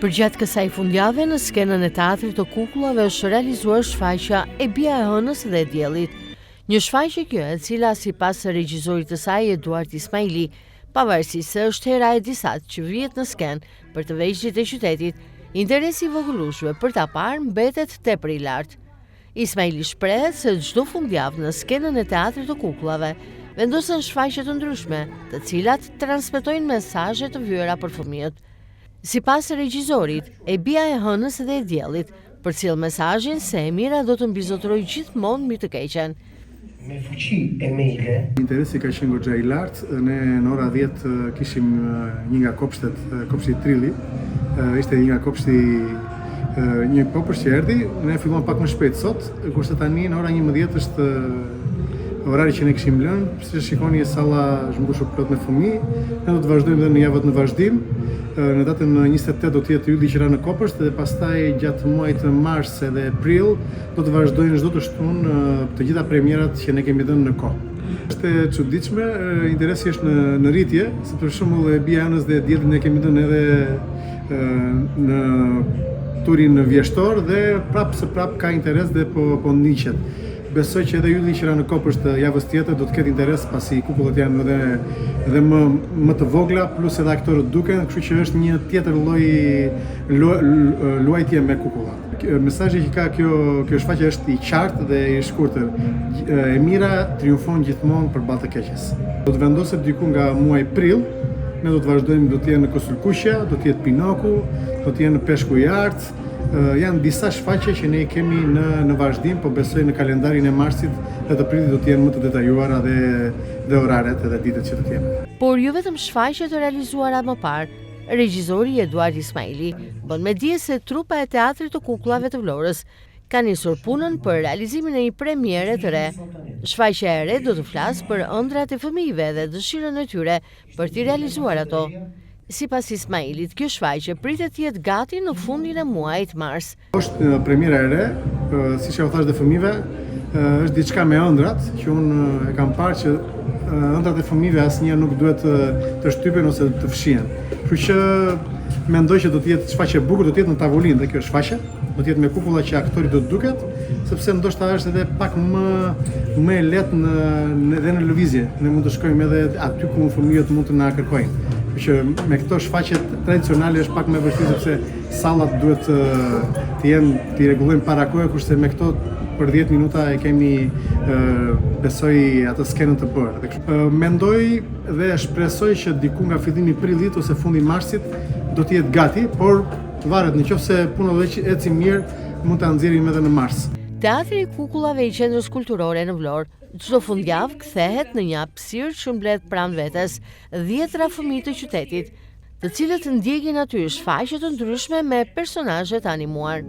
Përgjatë kësaj fundjave në skenën e teatrit të kukullave është realizuar shfaqja E Bia e Hënës dhe e Diellit. Një shfaqje kjo e cila sipas regjisorit të saj Eduard Ismaili, pavarësisht se është hera e disat që vihet në skenë për të veçlit e qytetit, interesi i vogëlueshve për ta parë mbetet tepër i lartë. Ismaili shprehet se çdo fundjavë në skenën e teatrit të kukullave vendosen shfaqje të ndryshme, të cilat transmetojnë mesazhe të vëra për fëmijët. Sipas regjisorit, E Bia e Hënës dhe e Diellit përcjell mesazhin se e mira do të mbizotërojë gjithmonë mbi të keqen. Me fuqi e maile. Interesi ka qenë goxha i lartë. Ne në ora 10 kishim një nga kopshtet, kopshti Trilli. Ishte një nga kopshti një kopsht që erdhi. Ne fillon pak më shpejt sot, kurse tani në ora 11 është orari që ne kishim lënë. Si shikoni, salla është mbushur plot me fëmijë. Ne do të vazhdojmë edhe në javët në vazhdim. Në datën 28 do të jetë ylli që ra në kopësht dhe pastaj gjatë muajit mars edhe prill do të vazhdojnë çdo të shtunë të gjitha premierat që ne kemi dhënë në kohë. Është e çuditshme, interesi është në rritje, se për shembull E Bia e Hënës dhe e Diellit ne kemi dhënë edhe në turin vjeshtor dhe prap ka interes dhe po ndiqet. Besoj që edhe ylli që ra në kopësht javës tjetër do të ketë interes, pasi kukullat janë edhe më të vogla, plus edhe aktorët duken, kështu që është një tjetër luajtje me kukullat. Mesazhi që ka kjo shfaqje është i qartë dhe i shkurtër. E mira triumfon gjithmonë përballë të keqes. Do të vendoset diku nga muaji prill. Ne do të vazhdojmë, do të jenë në Kosulkuqja, do të jetë Pinoku, do të jenë në Peshku i Artë. Janë disa shfaqje që ne kemi në vazhdim, po besoj në kalendarin e marsit dhe të prillit do të jenë më të detajuara dhe oraret edhe ditët që do të jenë. Por jo vetëm shfaqje të realizuara më parë, regjizori Eduard Ismaili bën me dije se trupa e teatrit të kukullave të Vlorës ka nisur punën për realizimin e një premiere të re. Shfaqja e re do të flasë për ëndrat e fëmijëve dhe dëshirën e tyre për t'i realizuar ato. Sipas Ismailit, kjo shfaqje pritet të jetë gati në fundin e muajit mars. Është premiera e re, siç e u thash dhe fëmijëve, është diçka me ëndrat, që unë e kam parë që ëndrat e fëmijëve asnjëherë nuk duhet të shtypen ose të fshihen. Kështu që mendoj që do të jetë shfaqje e bukur, do të jetë në tavolinë dhe kjo shfaqje, do të jetë me kukulla që aktori do të duket, sepse ndoshta është edhe pak më e lehtë edhe në lëvizje. Ne mund të shkojmë edhe aty ku fëmijët mund të na kërkojnë. Që me këto shfaqje tradicionale është pak më vështirë, sepse sallat duhet t'i rregullojmë para kohë, kurse me këto për 10 minuta e kemi besoj atë skenën të bërë. Mendoj dhe shpresoj që diku nga fillimi i prillit ose fundi i marsit do të jetë gati, por varet, nëse puna do të ecë mirë, mund ta nxjerrim edhe në mars. Teatri i kukullave i Qendrës Kulturore në Vlorë çdo fundjavë kthehet në një hapësirë që mbledh pranë vetes 10 fëmijë të qytetit, të cilët ndjekin aty shfaqje të ndryshme me personazhe të animuar.